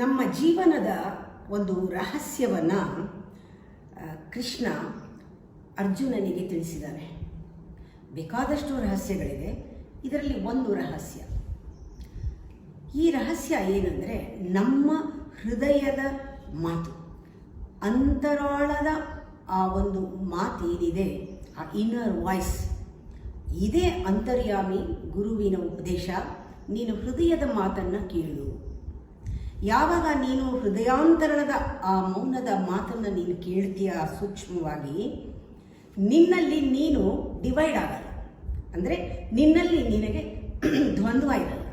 ನಮ್ಮ ಜೀವನದ ಒಂದು ರಹಸ್ಯವನ್ನು ಕೃಷ್ಣ ಅರ್ಜುನನಿಗೆ ತಿಳಿಸಿದ್ದಾನೆ. ಬೇಕಾದಷ್ಟು ರಹಸ್ಯಗಳಿದೆ, ಇದರಲ್ಲಿ ಒಂದು ರಹಸ್ಯ. ಈ ರಹಸ್ಯ ಏನಂದರೆ, ನಮ್ಮ ಹೃದಯದ ಮಾತು, ಅಂತರಾಳದ ಆ ಒಂದು ಮಾತೇನಿದೆ, ಆ ಇನ್ನರ್ ವಾಯ್ಸ್, ಇದೇ ಅಂತರ್ಯಾಮಿ ಗುರುವಿನ ಉಪದೇಶ. ನೀನು ಹೃದಯದ ಮಾತನ್ನು ಕೇಳು. ಯಾವಾಗ ನೀನು ಹೃದಯಾಂತರಣದ ಆ ಮೌನದ ಮಾತನ್ನು ನೀನು ಕೇಳ್ತೀಯ ಸೂಕ್ಷ್ಮವಾಗಿ, ನಿನ್ನಲ್ಲಿ ನೀನು ಡಿವೈಡ್ ಆಗಲ್ಲ. ಅಂದರೆ ನಿನ್ನಲ್ಲಿ ನಿನಗೆ ದ್ವಂದ್ವ ಇರಲ್ಲ,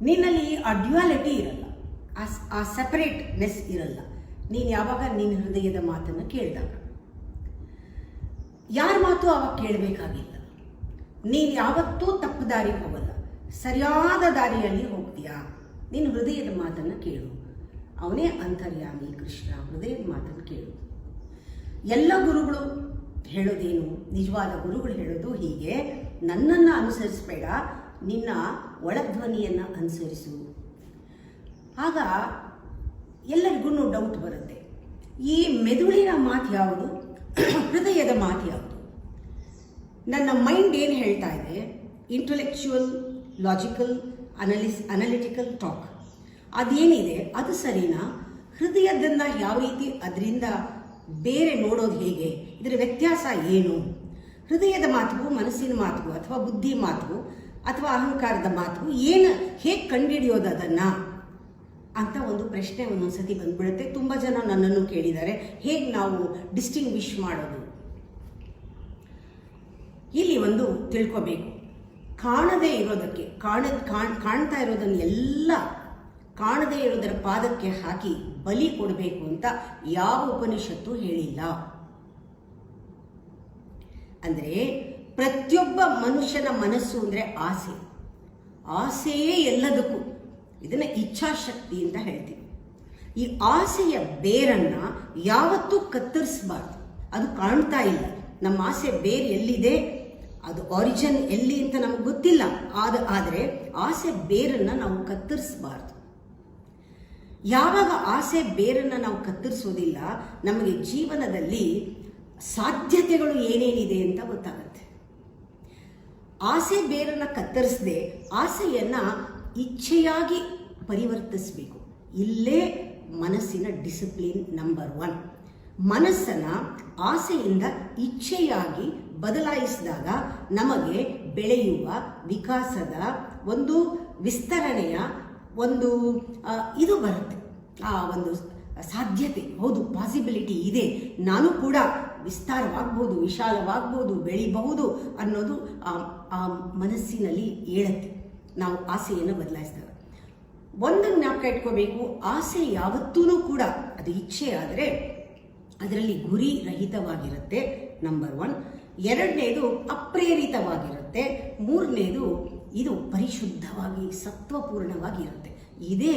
ನಿನ್ನಲ್ಲಿ ಆ ಡ್ಯುಯಾಲಿಟಿ ಇರಲ್ಲ, ಆ ಸೆಪರೇಟ್ನೆಸ್ ಇರಲ್ಲ. ನೀನು ಯಾವಾಗ ನಿನ್ನ ಹೃದಯದ ಮಾತನ್ನು ಕೇಳಿದಾಗ, ಯಾರ ಮಾತು ಆವಾಗ ಕೇಳಬೇಕಾಗಿಲ್ಲ. ನೀನು ಯಾವತ್ತೂ ತಪ್ಪು ದಾರಿಗೆ ಹೋಗಲ್ಲ, ಸರಿಯಾದ ದಾರಿಯಲ್ಲಿ ಹೋಗ್ತೀಯಾ. ನೀನು ಹೃದಯದ ಮಾತನ್ನು ಕೇಳು. ಅವನೇ ಅಂತರ್ಯಾಮಿ ಕೃಷ್ಣ. ಹೃದಯದ ಮಾತನ್ನು ಕೇಳು. ಎಲ್ಲ ಗುರುಗಳು ಹೇಳೋದೇನು, ನಿಜವಾದ ಗುರುಗಳು ಹೇಳೋದು ಹೀಗೆ: ನನ್ನನ್ನು ಅನುಸರಿಸಬೇಡ, ನಿನ್ನ ಒಳಧ್ವನಿಯನ್ನು ಅನುಸರಿಸು. ಆಗ ಎಲ್ಲರಿಗೂ ಡೌಟ್ ಬರುತ್ತೆ, ಈ ಮೆದುಳಿನ ಮಾತು ಯಾವುದು, ಹೃದಯದ ಮಾತು ಯಾವುದು? ನನ್ನ ಮೈಂಡ್ ಏನು ಹೇಳ್ತಾ ಇದೆ, ಇಂಟೆಲೆಕ್ಚುವಲ್, ಲಾಜಿಕಲ್, ಅನಾಲಿಟಿಕಲ್ ಟಾಕ್, ಅದೇನಿದೆ ಅದು ಸರಿನಾ? ಹೃದಯದನ್ನು ಯಾವ ರೀತಿ ಅದರಿಂದ ಬೇರೆ ನೋಡೋದು ಹೇಗೆ, ಇದರ ವ್ಯತ್ಯಾಸ ಏನು? ಹೃದಯದ ಮಾತಿಗೂ ಮನಸ್ಸಿನ ಮಾತಿಗೂ ಅಥವಾ ಬುದ್ಧಿ ಮಾತಿಗೂ ಅಥವಾ ಅಹಂಕಾರದ ಮಾತಿಗೂ ಏನು, ಹೇಗೆ ಕಂಡುಹಿಡಿಯೋದು ಅದನ್ನು ಅಂತ ಒಂದು ಪ್ರಶ್ನೆ ಒಂದೊಂದ್ಸತಿ ಬಂದ್ಬಿಡುತ್ತೆ. ತುಂಬ ಜನ ನನ್ನನ್ನು ಕೇಳಿದ್ದಾರೆ, ಹೇಗೆ ನಾವು ಡಿಸ್ಟಿಂಗ್ವಿಷ್ ಮಾಡೋದು? ಇಲ್ಲಿ ಒಂದು ತಿಳ್ಕೋಬೇಕು, ಕಾಣದೇ ಇರೋದಕ್ಕೆ ಕಾಣ್ತಾ ಇರೋದನ್ನು ಎಲ್ಲ ಕಾಣದೇ ಇರೋದರ ಪಾದಕ್ಕೆ ಹಾಕಿ ಬಲಿ ಕೊಡಬೇಕು ಅಂತ ಯಾವ ಉಪನಿಷತ್ತು ಹೇಳಿಲ್ಲ. ಅಂದರೆ ಪ್ರತಿಯೊಬ್ಬ ಮನುಷ್ಯನ ಮನಸ್ಸು ಅಂದರೆ ಆಸೆ, ಆಸೆಯೇ ಎಲ್ಲದಕ್ಕೂ. ಇದನ್ನ ಇಚ್ಛಾಶಕ್ತಿ ಅಂತ ಹೇಳ್ತೀವಿ. ಈ ಆಸೆಯ ಬೇರನ್ನ ಯಾವತ್ತೂ ಕತ್ತರಿಸಬಾರ್ದು. ಅದು ಕಾಣ್ತಾ ಇಲ್ಲ, ನಮ್ಮ ಆಸೆ ಬೇರೆ ಎಲ್ಲಿದೆ, ಅದು ಆರಿಜಿನ್ ಎಲ್ಲಿ ಅಂತ ನಮ್ಗೆ ಗೊತ್ತಿಲ್ಲ. ಆದರೆ ಆಸೆ ಬೇರನ್ನು ನಾವು ಕತ್ತರಿಸಬಾರ್ದು. ಯಾವಾಗ ಆಸೆ ಬೇರನ್ನು ನಾವು ಕತ್ತರಿಸೋದಿಲ್ಲ, ನಮಗೆ ಜೀವನದಲ್ಲಿ ಸಾಧ್ಯತೆಗಳು ಏನೇನಿದೆ ಅಂತ ಗೊತ್ತಾಗುತ್ತೆ. ಆಸೆ ಬೇರನ್ನು ಕತ್ತರಿಸದೆ ಆಸೆಯನ್ನು ಇಚ್ಛೆಯಾಗಿ ಪರಿವರ್ತಿಸಬೇಕು. ಇಲ್ಲೇ ಮನಸ್ಸಿನ ಡಿಸಿಪ್ಲಿನ್ ನಂಬರ್ 1. ಮನಸ್ಸನ್ನು ಆಸೆಯಿಂದ ಇಚ್ಛೆಯಾಗಿ ಬದಲಾಯಿಸಿದಾಗ ನಮಗೆ ಬೆಳೆಯುವ ವಿಕಾಸದ ಒಂದು ವಿಸ್ತರಣೆಯ ಒಂದು ಇದು ಬರುತ್ತೆ, ಆ ಒಂದು ಸಾಧ್ಯತೆ. ಹೌದು, ಪಾಸಿಬಿಲಿಟಿ ಇದೆ, ನಾನು ಕೂಡ ವಿಸ್ತಾರವಾಗ್ಬೋದು, ವಿಶಾಲವಾಗ್ಬೋದು, ಬೆಳಿಬಹುದು ಅನ್ನೋದು ಆ ಮನಸ್ಸಿನಲ್ಲಿ ಏಳುತ್ತೆ ನಾವು ಆಸೆಯನ್ನು ಬದಲಾಯಿಸಿದಾಗ. ಒಂದನ್ನು ಜ್ಞಾಪಕ ಇಟ್ಕೋಬೇಕು, ಆಸೆ ಯಾವತ್ತೂ ಕೂಡ ಅದು ಇಚ್ಛೆ ಆದರೆ ಅದರಲ್ಲಿ ಗುರಿ ರಹಿತವಾಗಿರುತ್ತೆ, ನಂಬರ್ 1. ಎರಡನೇದು ಅಪ್ರೇರಿತವಾಗಿರುತ್ತೆ. ಮೂರನೇದು ಇದು ಪರಿಶುದ್ಧವಾಗಿ ಸತ್ವಪೂರ್ಣವಾಗಿರುತ್ತೆ. ಇದೇ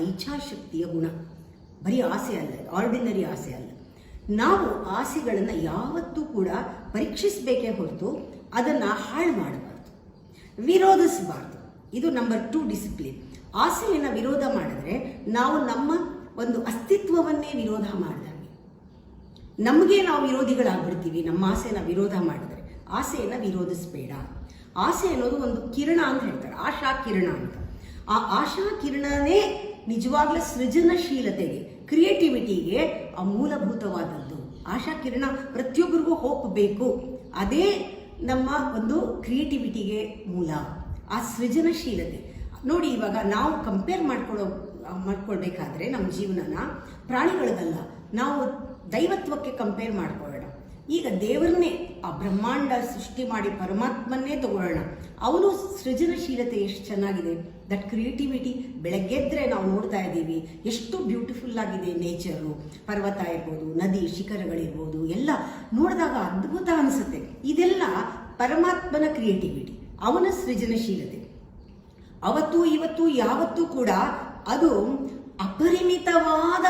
ಇಚ್ಛಾಶಕ್ತಿಯ ಗುಣ. ಬರೀ ಆಸೆ ಅಲ್ಲ, ಆರ್ಡಿನರಿ ಆಸೆ ಅಲ್ಲ. ನಾವು ಆಸೆಗಳನ್ನು ಯಾವತ್ತೂ ಕೂಡ ಪರೀಕ್ಷಿಸಬೇಕೇ ಹೊರತು ಅದನ್ನು ಹಾಳು ಮಾಡಬಾರ್ದು, ವಿರೋಧಿಸಬಾರ್ದು. ಇದು ನಂಬರ್ 2 ಡಿಸಿಪ್ಲಿನ್. ಆಸೆಯನ್ನು ವಿರೋಧ ಮಾಡಿದ್ರೆ ನಾವು ನಮ್ಮ ಒಂದು ಅಸ್ತಿತ್ವವನ್ನೇ ವಿರೋಧ ಮಾಡಿದಂಗೆ. ನಮಗೆ ನಾವು ವಿರೋಧಿಗಳಾಗ್ಬಿಡ್ತೀವಿ ನಮ್ಮ ಆಸೆನ ವಿರೋಧ ಮಾಡಿದ್ರೆ. ಆಸೆಯನ್ನು ವಿರೋಧಿಸಬೇಡ. ಆಸೆ ಅನ್ನೋದು ಒಂದು ಕಿರಣ ಅಂತ ಹೇಳ್ತಾರೆ, ಆಶಾ ಕಿರಣ ಅಂತ. ಆ ಆಶಾ ಕಿರಣನೇ ನಿಜವಾಗ್ಲೂ ಸೃಜನಶೀಲತೆಗೆ, ಕ್ರಿಯೇಟಿವಿಟಿಗೆ ಆ ಮೂಲಭೂತವಾದದ್ದು. ಆಶಾ ಕಿರಣ ಪ್ರತಿಯೊಬ್ಬರಿಗೂ ಹೋಗಬೇಕು. ಅದೇ ನಮ್ಮ ಒಂದು ಕ್ರಿಯೇಟಿವಿಟಿಗೆ ಮೂಲ, ಆ ಸೃಜನಶೀಲತೆ. ನೋಡಿ, ಇವಾಗ ನಾವು ಕಂಪೇರ್ ಮಾಡ್ಕೊಳ್ಬೇಕಾದ್ರೆ ನಮ್ಮ ಜೀವನನ ಪ್ರಾಣಿಗಳದಲ್ಲ, ನಾವು ದೈವತ್ವಕ್ಕೆ ಕಂಪೇರ್ ಮಾಡ್ಕೊಳ್ಳೋಣ. ಈಗ ದೇವರನ್ನೇ, ಆ ಬ್ರಹ್ಮಾಂಡ ಸೃಷ್ಟಿ ಮಾಡಿ ಪರಮಾತ್ಮನ್ನೇ ತಗೊಳ್ಳೋಣ. ಅವನು ಸೃಜನಶೀಲತೆ ಎಷ್ಟು ಚೆನ್ನಾಗಿದೆ, ದಟ್ ಕ್ರಿಯೇಟಿವಿಟಿ. ಬೆಳಗ್ಗೆದ್ರೆ ನಾವು ನೋಡ್ತಾ ಇದ್ದೀವಿ ಎಷ್ಟು ಬ್ಯೂಟಿಫುಲ್ ಆಗಿದೆ ನೇಚರು, ಪರ್ವತ ಇರ್ಬೋದು, ನದಿ ಶಿಖರಗಳಿರ್ಬೋದು, ಎಲ್ಲ ನೋಡಿದಾಗ ಅದ್ಭುತ ಅನಿಸುತ್ತೆ. ಇದೆಲ್ಲ ಪರಮಾತ್ಮನ ಕ್ರಿಯೇಟಿವಿಟಿ, ಅವನ ಸೃಜನಶೀಲತೆ. ಅವತ್ತು ಇವತ್ತು ಯಾವತ್ತೂ ಕೂಡ ಅದು ಅಪರಿಮಿತವಾದ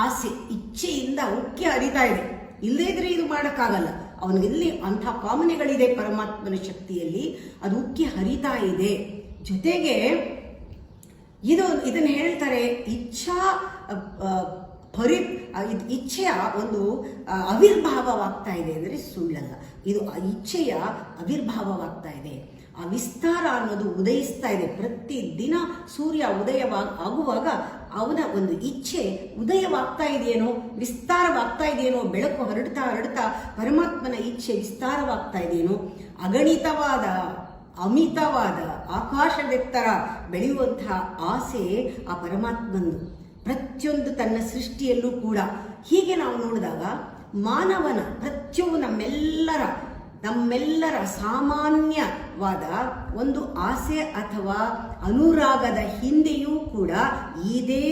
ಆಸೆ, ಇಚ್ಛೆಯಿಂದ ಉಕ್ಕಿ ಹರಿತಾ ಇದೆ. ಇಲ್ಲದೇ ಇದ್ರೆ ಇದು ಮಾಡೋಕ್ಕಾಗಲ್ಲ. ಅವನಿಗೆಲ್ಲಿ ಅಂಥ ಕಾಮನೆಗಳಿದೆ ಪರಮಾತ್ಮನ ಶಕ್ತಿಯಲ್ಲಿ, ಅದು ಉಕ್ಕಿ ಹರಿತಾ ಇದೆ. ಜೊತೆಗೆ ಇದನ್ನು ಹೇಳ್ತಾರೆ, ಇಚ್ಛೆಯ ಒಂದು ಆವಿರ್ಭಾವವಾಗ್ತಾ ಇದೆ ಅಂದರೆ ಸುಳ್ಳಲ್ಲ. ಇದು ಇಚ್ಛೆಯ ಆವಿರ್ಭಾವವಾಗ್ತಾ ಇದೆ. ಆ ವಿಸ್ತಾರ ಅನ್ನೋದು ಉದಯಿಸ್ತಾ ಇದೆ. ಪ್ರತಿದಿನ ಸೂರ್ಯ ಆಗುವಾಗ ಅವನ ಒಂದು ಇಚ್ಛೆ ಉದಯವಾಗ್ತಾ ಇದೆಯೇನೋ, ವಿಸ್ತಾರವಾಗ್ತಾ ಇದೆಯೇನೋ, ಬೆಳಕು ಹರಡ್ತಾ ಹರಡ್ತಾ ಪರಮಾತ್ಮನ ಇಚ್ಛೆ ವಿಸ್ತಾರವಾಗ್ತಾ ಇದೆಯೇನೋ, ಅಗಣಿತವಾದ ಅಮಿತವಾದ ಆಕಾಶದೆತ್ತರ ಬೆಳೆಯುವಂತಹ ಆಸೆ ಆ ಪರಮಾತ್ಮಂದು ಪ್ರತಿಯೊಂದು ತನ್ನ ಸೃಷ್ಟಿಯಲ್ಲೂ ಕೂಡ. ಹೀಗೆ ನಾವು ನೋಡಿದಾಗ ಮಾನವನ ಪ್ರತಿಯೊಂದು ನಮ್ಮೆಲ್ಲರ ಸಾಮಾನ್ಯವಾದ ಒಂದು ಆಸೆ ಅಥವಾ ಅನುರಾಗದ ಹಿಂದೆಯೂ ಕೂಡ ಇದೇ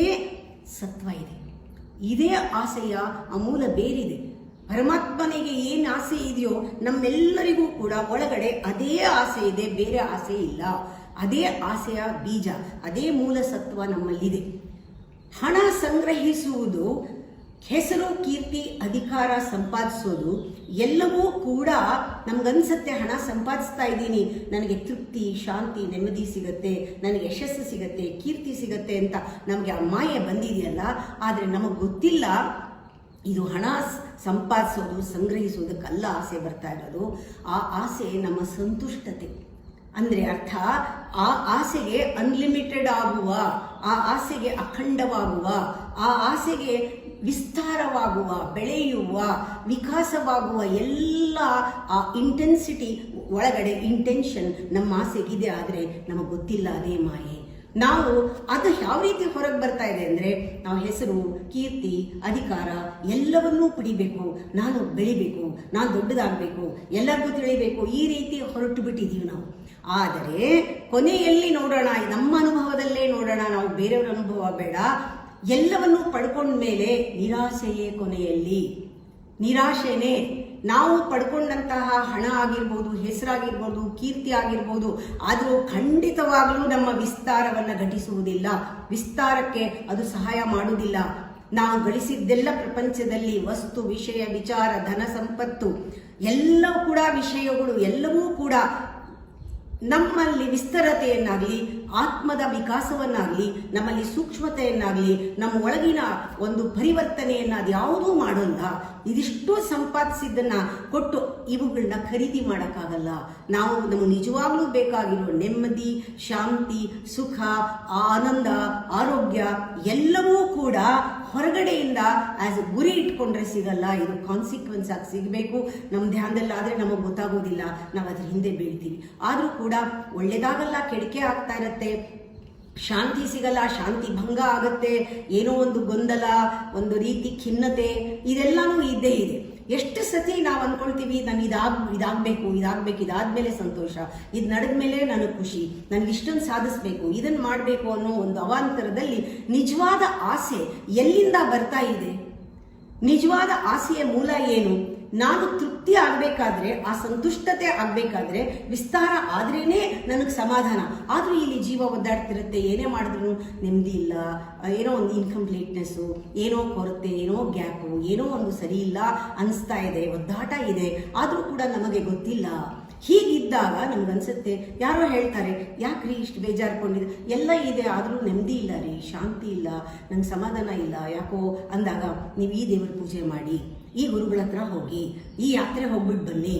ಸತ್ವ ಇದೆ, ಇದೇ ಆಸೆಯ ಅಮೂಲ ಬೇರಿದೆ. ಪರಮಾತ್ಮನಿಗೆ ಏನು ಆಸೆ ಇದೆಯೋ ನಮ್ಮೆಲ್ಲರಿಗೂ ಕೂಡ ಒಳಗಡೆ ಅದೇ ಆಸೆ ಇದೆ, ಬೇರೆ ಆಸೆ ಇಲ್ಲ. ಅದೇ ಆಸೆಯ ಬೀಜ, ಅದೇ ಮೂಲ ಸತ್ವ ನಮ್ಮಲ್ಲಿದೆ. ಹಣ ಸಂಗ್ರಹಿಸುವುದು, ಹೆಸರು, ಕೀರ್ತಿ, ಅಧಿಕಾರ ಸಂಪಾದಿಸೋದು ಎಲ್ಲವೂ ಕೂಡ ನಮ್ಗನ್ಸತ್ತೆ ಹಣ ಸಂಪಾದಿಸ್ತಾ ಇದ್ದೀನಿ, ನನಗೆ ತೃಪ್ತಿ, ಶಾಂತಿ, ನೆಮ್ಮದಿ ಸಿಗತ್ತೆ, ನನಗೆ ಯಶಸ್ಸು ಸಿಗತ್ತೆ, ಕೀರ್ತಿ ಸಿಗತ್ತೆ ಅಂತ ನಮಗೆ ಆ ಮಾಯೆ ಬಂದಿದೆಯಲ್ಲ. ಆದರೆ ನಮಗೆ ಗೊತ್ತಿಲ್ಲ ಇದು ಹಣ ಸಂಪಾದಿಸೋದು, ಸಂಗ್ರಹಿಸೋದಕ್ಕಲ್ಲ ಆಸೆ ಬರ್ತಾ ಇರೋದು. ಆ ಆಸೆ ನಮ್ಮ ಸಂತುಷ್ಟತೆ. ಅಂದರೆ ಅರ್ಥ, ಆ ಆಸೆಗೆ ಅನ್ಲಿಮಿಟೆಡ್ ಆಗುವ, ಆ ಆಸೆಗೆ ಅಖಂಡವಾಗುವ, ಆ ಆಸೆಗೆ ವಿಸ್ತಾರವಾಗುವ, ಬೆಳೆಯುವ, ವಿಕಾಸವಾಗುವ ಎಲ್ಲ ಆ ಇಂಟೆನ್ಸಿಟಿ ಒಳಗಡೆ ಇಂಟೆನ್ಷನ್ ನಮ್ಮ ಆಸೆಗಿದೆ. ಆದರೆ ನಮಗೆ ಗೊತ್ತಿಲ್ಲ ಅದೇ ಮಾಯೆ. ನಾವು ಅದು ಯಾವ ರೀತಿ ಹೊರಗೆ ಬರ್ತಾ ಇದೆ ಅಂದರೆ, ನಾವು ಹೆಸರು, ಕೀರ್ತಿ, ಅಧಿಕಾರ ಎಲ್ಲವನ್ನೂ ಪಡಿಬೇಕು, ನಾನು ಬೆಳಿಬೇಕು, ನಾನು ದೊಡ್ಡದಾಗಬೇಕು, ಎಲ್ಲರಿಗೂ ತಿಳಿಬೇಕು, ಈ ರೀತಿ ಹೊರಟು ಬಿಟ್ಟಿದ್ದೀವಿ ನಾವು. ಆದರೆ ಕೊನೆಯಲ್ಲಿ ನೋಡೋಣ, ನಮ್ಮ ಅನುಭವದಲ್ಲೇ ನೋಡೋಣ, ನಾವು ಬೇರೆಯವರ ಅನುಭವ ಬೇಡ. ಎಲ್ಲವನ್ನೂ ಪಡ್ಕೊಂಡ ಮೇಲೆ ನಿರಾಸೆಯೇ ಕೊನೆಯಲ್ಲಿ, ನಿರಾಶೆನೇ. ನಾವು ಪಡ್ಕೊಂಡಂತಹ ಹಣ ಆಗಿರ್ಬೋದು, ಹೆಸರಾಗಿರ್ಬೋದು, ಕೀರ್ತಿ ಆಗಿರ್ಬೋದು, ಆದರೂ ಖಂಡಿತವಾಗಲೂ ನಮ್ಮ ವಿಸ್ತಾರವನ್ನು ಘಟಿಸುವುದಿಲ್ಲ, ವಿಸ್ತಾರಕ್ಕೆ ಅದು ಸಹಾಯ ಮಾಡುವುದಿಲ್ಲ. ನಾವು ಗಳಿಸಿದ್ದೆಲ್ಲ ಪ್ರಪಂಚದಲ್ಲಿ ವಸ್ತು, ವಿಷಯ, ವಿಚಾರ, ಧನ, ಸಂಪತ್ತು ಎಲ್ಲವೂ ಕೂಡ ವಿಷಯಗಳು, ಎಲ್ಲವೂ ಕೂಡ ನಮ್ಮಲ್ಲಿ ವಿಸ್ತರತೆಯನ್ನಾಗಲಿ, ಆತ್ಮದ ವಿಕಾಸವನ್ನಾಗಲಿ, ನಮ್ಮಲ್ಲಿ ಸೂಕ್ಷ್ಮತೆಯನ್ನಾಗಲಿ, ನಮ್ಮ ಒಳಗಿನ ಒಂದು ಪರಿವರ್ತನೆಯನ್ನು ಅದು ಯಾವುದೂ ಮಾಡೋಲ್ಲ. ಇದಿಷ್ಟು ಸಂಪಾದಿಸಿದ್ದನ್ನು ಕೊಟ್ಟು ಇವುಗಳನ್ನ ಖರೀದಿ ಮಾಡೋಕ್ಕಾಗಲ್ಲ. ನಾವು ನಮಗೆ ನಿಜವಾಗ್ಲೂ ಬೇಕಾಗಿರೋ ನೆಮ್ಮದಿ, ಶಾಂತಿ, ಸುಖ, ಆನಂದ, ಆರೋಗ್ಯ ಎಲ್ಲವೂ ಕೂಡ ಹೊರಗಡೆಯಿಂದ ಆಸ್ ಎ ಗುರಿ ಇಟ್ಕೊಂಡ್ರೆ ಸಿಗಲ್ಲ. ಇದು ಕಾನ್ಸಿಕ್ವೆನ್ಸ್ ಆಗಿ ಸಿಗಬೇಕು. ನಮ್ಮ ಧ್ಯಾನದಲ್ಲಾದರೆ ನಮಗೆ ಗೊತ್ತಾಗೋದಿಲ್ಲ, ನಾವು ಅದ್ರ ಹಿಂದೆ ಬೀಳ್ತೀವಿ. ಆದರೂ ಕೂಡ ಒಳ್ಳೆದಾಗಲ್ಲ, ಕೆಡಿಕೆ ಆಗ್ತಾ ಇರುತ್ತೆ, ಶಾಂತಿ ಸಿಗಲ್ಲ, ಶಾಂತಿ ಭಂಗ ಆಗುತ್ತೆ, ಏನೋ ಒಂದು ಗೊಂದಲ, ಒಂದು ರೀತಿ ಖಿನ್ನತೆ, ಇದೆಲ್ಲನೂ ಇದ್ದೇ ಇದೆ. ಎಷ್ಟು ಸತಿ ನಾವು ಅಂದ್ಕೊಳ್ತೀವಿ, ನಾನು ಇದಾಗಬೇಕು, ಇದಾದ್ಮೇಲೆ ಸಂತೋಷ, ಇದು ನಡೆದ್ಮೇಲೆ ನನಗೆ ಖುಷಿ, ನನಗೆ ಇಷ್ಟೊಂದು ಸಾಧಿಸ್ಬೇಕು, ಇದನ್ನು ಮಾಡಬೇಕು ಅನ್ನೋ ಒಂದು ಅವಾಂತರದಲ್ಲಿ ನಿಜವಾದ ಆಸೆ ಎಲ್ಲಿಂದ ಬರ್ತಾ ಇದೆ? ನಿಜವಾದ ಆಸೆಯ ಮೂಲ ಏನು? ನಾನು ತೃಪ್ತಿ ಆಗಬೇಕಾದ್ರೆ, ಆ ಸಂತುಷ್ಟತೆ ಆಗಬೇಕಾದ್ರೆ ವಿಸ್ತಾರ ಆದ್ರೇನೆ ನನಗೆ ಸಮಾಧಾನ. ಆದರೂ ಇಲ್ಲಿ ಜೀವ ಒದ್ದಾಡ್ತಿರುತ್ತೆ, ಏನೇ ಮಾಡಿದ್ರು ನೆಮ್ಮದಿ ಇಲ್ಲ, ಏನೋ ಒಂದು ಇನ್ಕಂಪ್ಲೀಟ್ನೆಸ್ಸು, ಏನೋ ಕೊರತೆ, ಏನೋ ಗ್ಯಾಪು, ಏನೋ ಒಂದು ಸರಿ ಇಲ್ಲ ಅನಿಸ್ತಾ ಇದೆ, ಒದ್ದಾಟ ಇದೆ, ಆದರೂ ಕೂಡ ನಮಗೆ ಗೊತ್ತಿಲ್ಲ. ಹೀಗಿದ್ದಾಗ ನಮ್ಗನ್ಸುತ್ತೆ, ಯಾರೋ ಹೇಳ್ತಾರೆ, ಯಾಕ್ರಿ ಇಷ್ಟು ಬೇಜಾರ್ಕೊಂಡಿದೆ, ಎಲ್ಲ ಇದೆ ಆದರೂ ನೆಮ್ಮದಿ ಇಲ್ಲ ರೀ, ಶಾಂತಿ ಇಲ್ಲ, ನಂಗೆ ಸಮಾಧಾನ ಇಲ್ಲ ಯಾಕೋ ಅಂದಾಗ, ನೀವು ಈ ದೇವರ ಪೂಜೆ ಮಾಡಿ, ಈ ಗುರುಗಳ ಹತ್ರ ಹೋಗಿ, ಈ ಯಾತ್ರೆ ಹೋಗ್ಬಿಟ್ಟು ಬನ್ನಿ,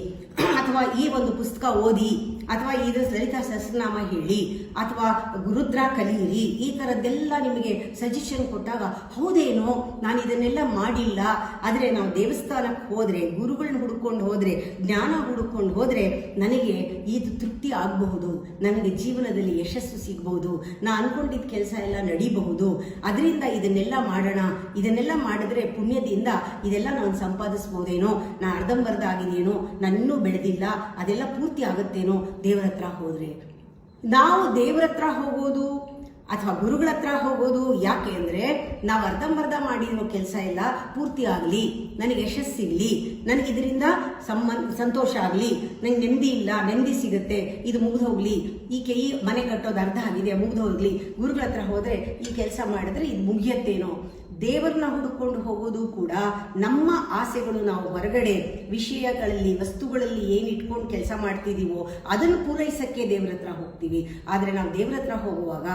ಅಥವಾ ಈ ಒಂದು ಪುಸ್ತಕ ಓದಿ, ಅಥವಾ ಇದು ಲಲಿತಾ ಸಹಸ್ರನಾಮ ಹೇಳಿ, ಅಥವಾ ಗುರುದ್ರ ಕಲಿಯಿರಿ, ಈ ಥರದ್ದೆಲ್ಲ ನಿಮಗೆ ಸಜೆಷನ್ ಕೊಟ್ಟಾಗ, ಹೌದೇನೋ ನಾನು ಇದನ್ನೆಲ್ಲ ಮಾಡಿಲ್ಲ, ಆದರೆ ನಾವು ದೇವಸ್ಥಾನಕ್ಕೆ ಹೋದರೆ, ಗುರುಗಳನ್ನ ಹುಡ್ಕೊಂಡು ಹೋದರೆ, ಜ್ಞಾನ ಹುಡ್ಕೊಂಡು ಹೋದರೆ ನನಗೆ ಇದು ತೃಪ್ತಿ ಆಗಬಹುದು, ನನಗೆ ಜೀವನದಲ್ಲಿ ಯಶಸ್ಸು ಸಿಗಬಹುದು, ನಾನು ಅಂದ್ಕೊಂಡಿದ್ದ ಕೆಲಸ ಎಲ್ಲ ನಡಿಬಹುದು, ಅದರಿಂದ ಇದನ್ನೆಲ್ಲ ಮಾಡೋಣ, ಇದನ್ನೆಲ್ಲ ಮಾಡಿದ್ರೆ ಪುಣ್ಯದಿಂದ ಇದೆಲ್ಲ ನಾನು ಸಂಪಾದಿಸ್ಬೋದೇನೋ, ನಾನು ಅರ್ಧಂಬರ್ಧ ಆಗಿದೆಯೇನೋ, ನನ್ನೂ ಬೆಳೆದಿಲ್ಲ, ಅದೆಲ್ಲ ಪೂರ್ತಿ ಆಗುತ್ತೇನೋ ದೇವರ ಹತ್ರ ಹೋದರೆ. ನಾವು ದೇವರ ಹತ್ರ ಹೋಗೋದು ಅಥವಾ ಗುರುಗಳ ಹತ್ರ ಹೋಗೋದು ಯಾಕೆ ಅಂದರೆ, ನಾವು ಅರ್ಧಂಬರ್ಧ ಮಾಡಿರೋ ಕೆಲಸ ಎಲ್ಲ ಪೂರ್ತಿ ಆಗಲಿ, ನನಗೆ ಯಶಸ್ಸು ಸಿಗಲಿ, ನನಗೆ ಇದರಿಂದ ಸಂತೋಷ ಆಗಲಿ, ನನಗೆ ನೆಮ್ಮದಿ ಇಲ್ಲ, ನೆಮ್ಮದಿ ಸಿಗುತ್ತೆ, ಇದು ಮುಗಿದು ಹೋಗಲಿ, ಈ ಮನೆ ಕಟ್ಟೋದು ಅರ್ಧ ಆಗಿದೆ ಮುಗಿದು ಹೋಗಲಿ, ಗುರುಗಳ ಹತ್ರ ಹೋದರೆ ಈ ಕೆಲಸ ಮಾಡಿದ್ರೆ ಇದು ಮುಗಿಯತ್ತೇನೋ. ದೇವರನ್ನ ಹುಡುಕೊಂಡು ಹೋಗೋದು ಕೂಡ ನಮ್ಮ ಆಸೆಗಳು, ನಾವು ಹೊರಗಡೆ ವಿಷಯಗಳಲ್ಲಿ, ವಸ್ತುಗಳಲ್ಲಿ ಏನು ಇಟ್ಕೊಂಡು ಕೆಲಸ ಮಾಡ್ತಿದ್ದೀವೋ ಅದನ್ನು ಪೂರೈಸಕ್ಕೆ ದೇವರ ಹತ್ರ ಹೋಗ್ತೀವಿ. ಆದರೆ ನಾವು ದೇವರ ಹತ್ರ ಹೋಗುವಾಗ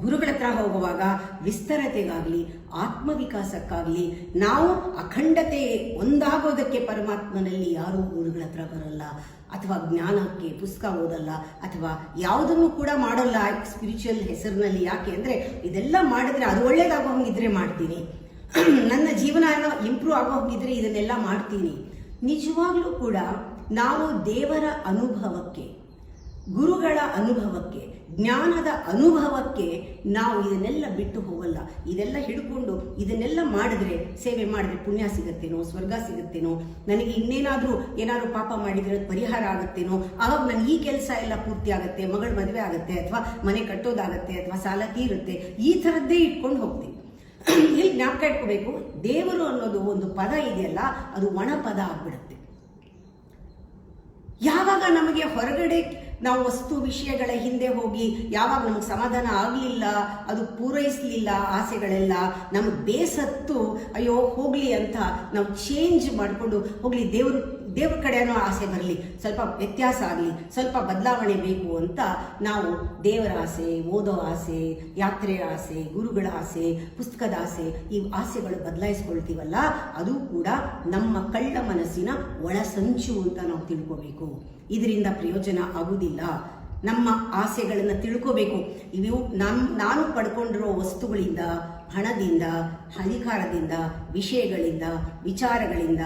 ಗುರುಗಳ ಹತ್ರ ಹೋಗುವಾಗ ವಿಸ್ತರತೆಗಾಗಲಿ ಆತ್ಮವಿಕಾಸಕ್ಕಾಗಲಿ ನಾವು ಅಖಂಡತೆ ಒಂದಾಗೋದಕ್ಕೆ ಪರಮಾತ್ಮನಲ್ಲಿ ಯಾರೂ ಗುರುಗಳ ಹತ್ರ ಬರಲ್ಲ, ಅಥವಾ ಜ್ಞಾನಕ್ಕೆ ಪುಸ್ತಕ ಓದಲ್ಲ, ಅಥವಾ ಯಾವುದನ್ನು ಕೂಡ ಮಾಡೋಲ್ಲ ಸ್ಪಿರಿಚುವಲ್ ಹೆಸರಿನಲ್ಲಿ. ಯಾಕೆ ಅಂದರೆ ಇದೆಲ್ಲ ಮಾಡಿದ್ರೆ ಅದು ಒಳ್ಳೇದಾಗೋ ಹಂಗಿದ್ರೆ ಮಾಡ್ತೀನಿ, ನನ್ನ ಜೀವನ ಇಂಪ್ರೂವ್ ಆಗೋ ಹೋಗಿದ್ರೆ ಇದನ್ನೆಲ್ಲ ಮಾಡ್ತೀನಿ. ನಿಜವಾಗ್ಲೂ ಕೂಡ ನಾವು ದೇವರ ಅನುಭವಕ್ಕೆ, ಗುರುಗಳ ಅನುಭವಕ್ಕೆ, ಜ್ಞಾನದ ಅನುಭವಕ್ಕೆ ನಾವು ಇದನ್ನೆಲ್ಲ ಬಿಟ್ಟು ಹೋಗಲ್ಲ. ಇದೆಲ್ಲ ಹಿಡ್ಕೊಂಡು ಇದನ್ನೆಲ್ಲ ಮಾಡಿದ್ರೆ, ಸೇವೆ ಮಾಡಿದ್ರೆ ಪುಣ್ಯ ಸಿಗುತ್ತೇನೋ, ಸ್ವರ್ಗ ಸಿಗುತ್ತೇನೋ, ನನಗೆ ಏನಾದರೂ ಪಾಪ ಮಾಡಿದ್ರೆ ಪರಿಹಾರ ಆಗುತ್ತೇನೋ, ಆವಾಗ ನನ್ನ ಈ ಕೆಲಸ ಎಲ್ಲ ಪೂರ್ತಿ ಆಗುತ್ತೆ, ಮಗಳ ಮದುವೆ ಆಗುತ್ತೆ, ಅಥವಾ ಮನೆ ಕಟ್ಟೋದಾಗತ್ತೆ, ಅಥವಾ ಸಾಲ ತೀರುತ್ತೆ, ಈ ಥರದ್ದೇ ಇಟ್ಕೊಂಡು ಹೋಗ್ತೀವಿ. ಇಲ್ಲಿ ಜ್ಞಾಪಕ ಇಟ್ಕೋಬೇಕು, ದೇವರು ಅನ್ನೋದು ಒಂದು ಪದ ಇದೆಯಲ್ಲ, ಅದು ಒಣ ಪದ ಆಗ್ಬಿಡುತ್ತೆ. ಯಾವಾಗ ನಮಗೆ ಹೊರಗಡೆ ನಾವು ವಸ್ತು ವಿಷಯಗಳ ಹಿಂದೆ ಹೋಗಿ ಯಾವಾಗ ನಮಗೆ ಸಮಾಧಾನ ಆಗಲಿಲ್ಲ, ಅದು ಪೂರೈಸಲಿಲ್ಲ ಆಸೆಗಳೆಲ್ಲ, ನಮಗೆ ಬೇಸತ್ತು ಅಯ್ಯೋ ಹೋಗ್ಲಿ ಅಂತ ನಾವು ಚೇಂಜ್ ಮಾಡಿಕೊಂಡು ಹೋಗ್ಲಿ, ದೇವ್ರ ಕಡೆನೋ ಆಸೆ ಬರಲಿ, ಸ್ವಲ್ಪ ವ್ಯತ್ಯಾಸ ಆಗಲಿ, ಸ್ವಲ್ಪ ಬದಲಾವಣೆ ಬೇಕು ಅಂತ ನಾವು ದೇವರ ಆಸೆ, ಓದೋ ಆಸೆ, ಯಾತ್ರೆಯ ಆಸೆ, ಗುರುಗಳ ಆಸೆ, ಪುಸ್ತಕದ ಆಸೆ, ಈ ಆಸೆಗಳು ಬದಲಾಯಿಸ್ಕೊಳ್ತೀವಲ್ಲ, ಅದು ಕೂಡ ನಮ್ಮ ಕಳ್ಳ ಮನಸ್ಸಿನ ಒಳಸಂಚು ಅಂತ ನಾವು ತಿಳ್ಕೋಬೇಕು. ಇದರಿಂದ ಪ್ರಯೋಜನ ಆಗುವುದಿಲ್ಲ. ನಮ್ಮ ಆಸೆಗಳನ್ನು ತಿಳ್ಕೋಬೇಕು. ಇವು ನಾನು ಪಡ್ಕೊಂಡಿರೋ ವಸ್ತುಗಳಿಂದ, ಹಣದಿಂದ, ಅಧಿಕಾರದಿಂದ, ವಿಷಯಗಳಿಂದ, ವಿಚಾರಗಳಿಂದ,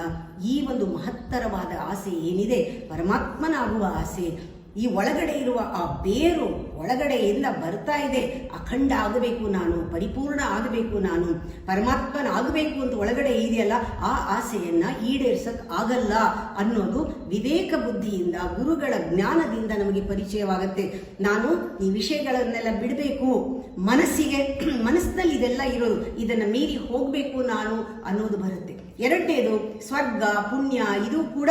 ಈ ಒಂದು ಮಹತ್ತರವಾದ ಆಸೆ ಏನಿದೆ, ಪರಮಾತ್ಮನಾಗುವ ಆಸೆ, ಈ ಒಳಗಡೆ ಇರುವ ಆ ಬೇರು ಒಳಗಡೆಯಿಂದ ಬರ್ತಾ ಇದೆ. ಅಖಂಡ ಆಗಬೇಕು ನಾನು, ಪರಿಪೂರ್ಣ ಆಗಬೇಕು ನಾನು, ಪರಮಾತ್ಮನಾಗಬೇಕು ಅಂತ ಒಳಗಡೆ ಇದೆಯಲ್ಲ, ಆ ಆಸೆಯನ್ನ ಈಡೇರಿಸಕ್ ಆಗಲ್ಲ ಅನ್ನೋದು ವಿವೇಕ ಬುದ್ಧಿಯಿಂದ, ಗುರುಗಳ ಜ್ಞಾನದಿಂದ ನಮಗೆ ಪರಿಚಯವಾಗುತ್ತೆ. ನಾನು ಈ ವಿಷಯಗಳನ್ನೆಲ್ಲ ಬಿಡಬೇಕು, ಮನಸ್ಸಿನಲ್ಲಿ ಇದೆಲ್ಲ ಇರೋದು, ಇದನ್ನ ಮೀರಿ ಹೋಗ್ಬೇಕು ನಾನು ಅನ್ನೋದು ಬರುತ್ತೆ. ಎರಡನೇದು ಸ್ವರ್ಗ, ಪುಣ್ಯ, ಇದು ಕೂಡ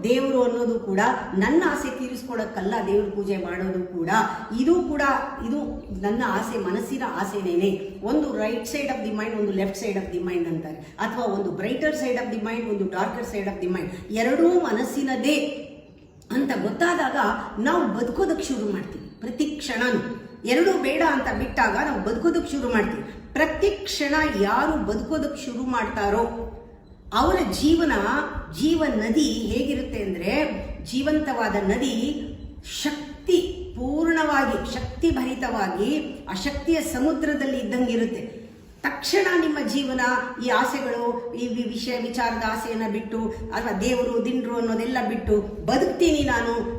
ದೇವರು ಅನ್ನೋದು ಕೂಡ ನನ್ನ ಆಸೆ ತೀರಿಸ್ಕೊಳಕ್ಕಲ್ಲ ದೇವ್ರ ಪೂಜೆ ಮಾಡೋದು ಕೂಡ, ಇದು ನನ್ನ ಆಸೆ, ಮನಸ್ಸಿನ ಆಸೆನೇನೆ. ಒಂದು right side of the mind, ಒಂದು left side of the mind ಅಂತಾರೆ, ಅಥವಾ ಒಂದು brighter side of the mind, ಒಂದು darker side of the mind, ಎರಡೂ ಮನಸ್ಸಿನದೇ ಅಂತ ಗೊತ್ತಾದಾಗ ನಾವು ಬದುಕೋದಕ್ಕೆ ಶುರು ಮಾಡ್ತೀವಿ. ಪ್ರತಿ ಕ್ಷಣನೂ ಎರಡೂ ಬೇಡ ಅಂತ ಬಿಟ್ಟಾಗ ನಾವು ಬದುಕೋದಕ್ಕೆ ಶುರು ಮಾಡ್ತೀವಿ. ಪ್ರತಿ ಕ್ಷಣ ಯಾರು ಬದುಕೋದಕ್ಕೆ ಶುರು ಮಾಡ್ತಾರೋ ಅವರ ಜೀವ ನದಿ ಹೇಗಿರುತ್ತೆ ಅಂದ್ರೆ, ಜೀವಂತವಾದ ನದಿ ಶಕ್ತಿ ಪೂರ್ಣವಾಗಿ, ಶಕ್ತಿ ಭರಿತವಾಗಿ ಆ ಶಕ್ತಿಯ ಸಮುದ್ರದಲ್ಲಿ ಇದ್ದಂಗಿರುತ್ತೆ. ತಕ್ಷಣ ನಿಮ್ಮ ಜೀವನ ಈ ಆಸೆಗಳು, ಈ ವಿಚಾರದ ಆಸೆಯನ್ನ ಬಿಟ್ಟು, ಅಥವಾ ದೇವರು ದಿಂಡ್ರು ಅನ್ನೋದೆಲ್ಲ ಬಿಟ್ಟು ಬದುಕ್ತೀನಿ,